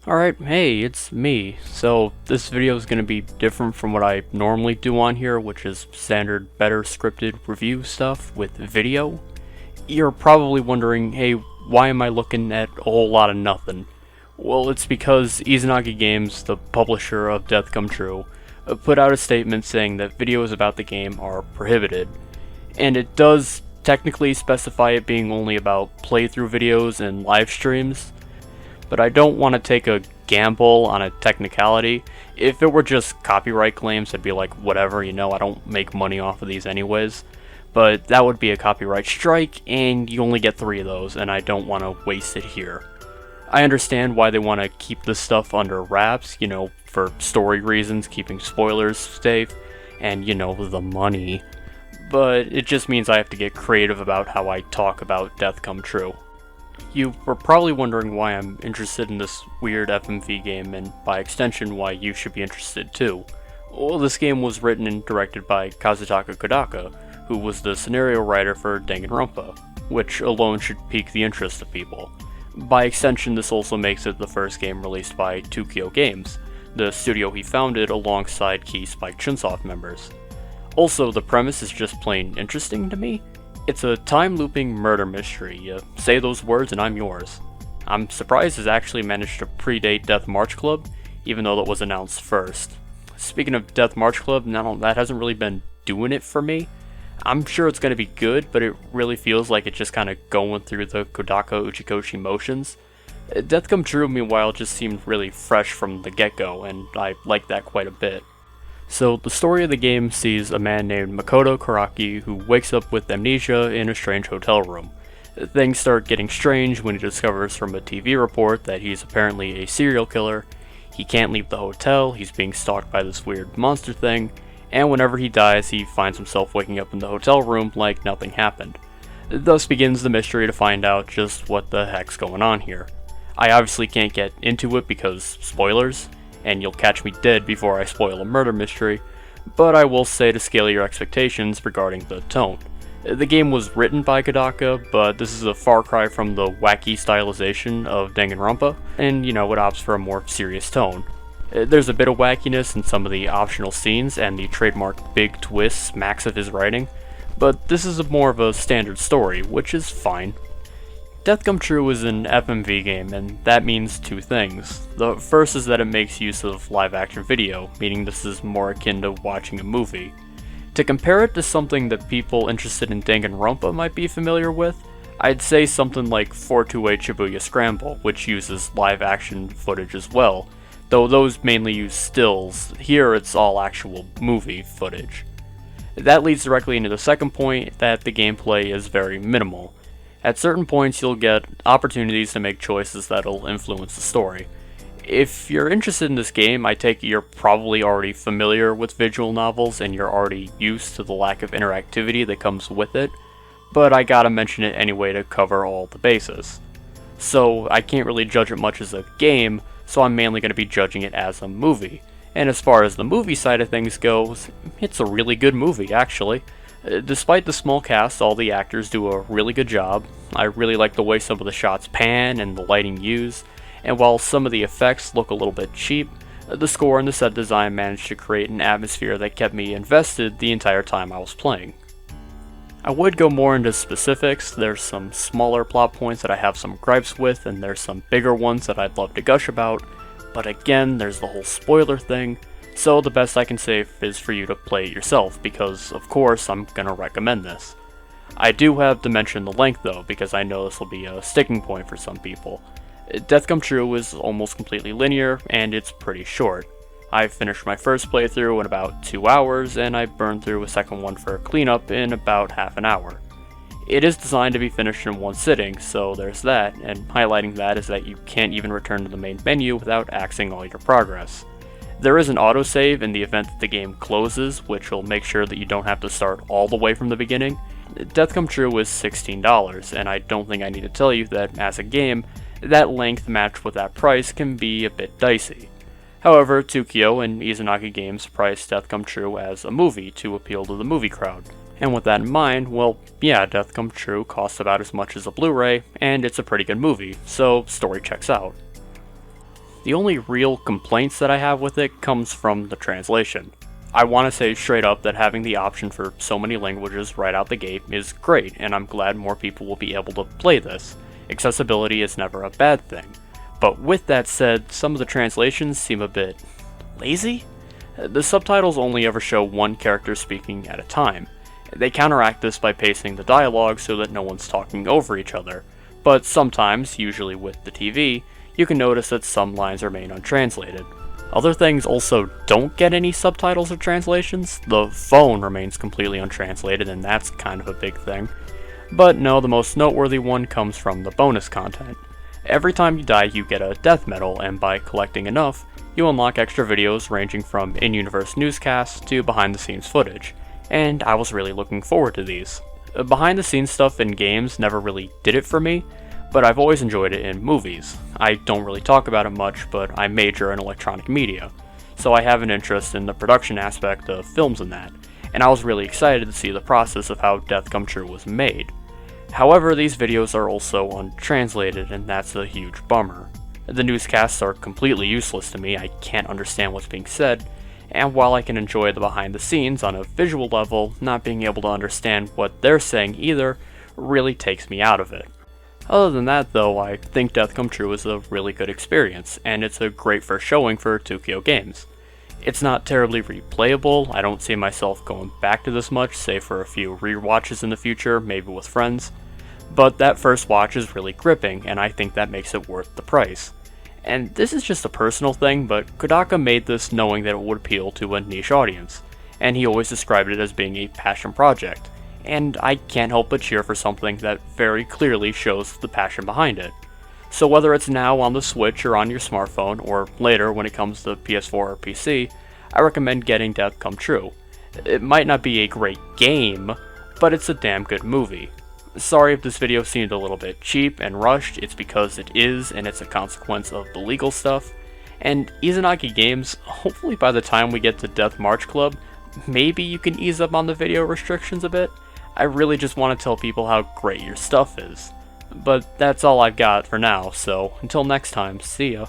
Alright, hey, it's me. So, this video is going to be different from what I normally do on here, which is standard, better scripted review stuff with video. You're probably wondering, hey, why am I looking at a whole lot of nothing? Well, it's because IzanagiGames, the publisher of Death Come True, put out a statement saying that videos about the game are prohibited. And it does technically specify it being only about playthrough videos and live streams, but I don't want to take a gamble on a technicality. If it were just copyright claims, I'd be like, whatever, I don't make money off of these anyways. But that would be a copyright strike, and you only get 3 of those, and I don't want to waste it here. I understand why they want to keep this stuff under wraps, for story reasons, keeping spoilers safe, and, the money. But it just means I have to get creative about how I talk about Death Come True. You were probably wondering why I'm interested in this weird FMV game, and by extension why you should be interested too. Well, this game was written and directed by Kazutaka Kodaka, who was the scenario writer for Danganronpa, which alone should pique the interest of people. By extension, this also makes it the first game released by TooKyo Games, the studio he founded alongside key Spike Chunsoft members. Also, the premise is just plain interesting to me. It's a time-looping murder mystery. You say those words and I'm yours. I'm surprised it's actually managed to predate Death March Club, even though that was announced first. Speaking of Death March Club, that hasn't really been doing it for me. I'm sure it's going to be good, but it really feels like it's just kind of going through the Kodaka Uchikoshi motions. Death Come True, meanwhile, just seemed really fresh from the get-go, and I like that quite a bit. So, the story of the game sees a man named Makoto Karaki who wakes up with amnesia in a strange hotel room. Things start getting strange when he discovers from a TV report that he's apparently a serial killer. He can't leave the hotel, he's being stalked by this weird monster thing, and whenever he dies, he finds himself waking up in the hotel room like nothing happened. Thus begins the mystery to find out just what the heck's going on here. I obviously can't get into it because spoilers, and you'll catch me dead before I spoil a murder mystery, but I will say to scale your expectations regarding the tone. The game was written by Kodaka, but this is a far cry from the wacky stylization of Danganronpa, and it opts for a more serious tone. There's a bit of wackiness in some of the optional scenes, and the trademark big twists smacks of his writing, but this is more of a standard story, which is fine. Death Come True is an FMV game, and that means 2 things. The first is that it makes use of live-action video, meaning this is more akin to watching a movie. To compare it to something that people interested in Danganronpa might be familiar with, I'd say something like 428 Shibuya Scramble, which uses live-action footage as well, though those mainly use stills. Here it's all actual movie footage. That leads directly into the second point, that the gameplay is very minimal. At certain points, you'll get opportunities to make choices that'll influence the story. If you're interested in this game, I take it you're probably already familiar with visual novels and you're already used to the lack of interactivity that comes with it, but I gotta mention it anyway to cover all the bases. So I can't really judge it much as a game, so I'm mainly going to be judging it as a movie. And as far as the movie side of things goes, it's a really good movie, actually. Despite the small cast, all the actors do a really good job. I really like the way some of the shots pan and the lighting used, and while some of the effects look a little bit cheap, the score and the set design managed to create an atmosphere that kept me invested the entire time I was playing. I would go more into specifics. There's some smaller plot points that I have some gripes with, and there's some bigger ones that I'd love to gush about, but again, there's the whole spoiler thing. So the best I can say is for you to play it yourself, because of course I'm gonna recommend this. I do have to mention the length though, because I know this will be a sticking point for some people. Death Come True is almost completely linear, and it's pretty short. I finished my first playthrough in about 2 hours, and I burned through a second one for cleanup in about half an hour. It is designed to be finished in one sitting, so there's that, and highlighting that is that you can't even return to the main menu without axing all your progress. There is an autosave in the event that the game closes, which will make sure that you don't have to start all the way from the beginning. Death Come True is $16, and I don't think I need to tell you that, as a game, that length matched with that price can be a bit dicey. However, TooKyo and IzanagiGames priced Death Come True as a movie to appeal to the movie crowd. And with that in mind, well, yeah, Death Come True costs about as much as a Blu-ray, and it's a pretty good movie, so story checks out. The only real complaints that I have with it comes from the translation. I want to say straight up that having the option for so many languages right out the gate is great, and I'm glad more people will be able to play this. Accessibility is never a bad thing. But with that said, some of the translations seem a bit lazy? The subtitles only ever show one character speaking at a time. They counteract this by pacing the dialogue so that no one's talking over each other, but sometimes, usually with the TV, you can notice that some lines remain untranslated. Other things also don't get any subtitles or translations. The phone remains completely untranslated, and that's kind of a big thing. But no, the most noteworthy one comes from the bonus content. Every time you die, you get a death medal, and by collecting enough, you unlock extra videos ranging from in-universe newscasts to behind-the-scenes footage, and I was really looking forward to these. Behind-the-scenes stuff in games never really did it for me, but I've always enjoyed it in movies. I don't really talk about it much, but I major in electronic media, so I have an interest in the production aspect of films and that, and I was really excited to see the process of how Death Come True was made. However, these videos are also untranslated, and that's a huge bummer. The newscasts are completely useless to me, I can't understand what's being said, and while I can enjoy the behind the scenes on a visual level, not being able to understand what they're saying either really takes me out of it. Other than that though, I think Death Come True is a really good experience, and it's a great first showing for TooKyo Games. It's not terribly replayable, I don't see myself going back to this much, save for a few rewatches in the future, maybe with friends, but that first watch is really gripping, and I think that makes it worth the price. And this is just a personal thing, but Kodaka made this knowing that it would appeal to a niche audience, and he always described it as being a passion project. And I can't help but cheer for something that very clearly shows the passion behind it. So whether it's now on the Switch or on your smartphone, or later when it comes to PS4 or PC, I recommend getting Death Come True. It might not be a great game, but it's a damn good movie. Sorry if this video seemed a little bit cheap and rushed, it's because it is, and it's a consequence of the legal stuff. And IzanagiGames, hopefully by the time we get to Death March Club, maybe you can ease up on the video restrictions a bit. I really just want to tell people how great your stuff is. But that's all I've got for now, so until next time, see ya.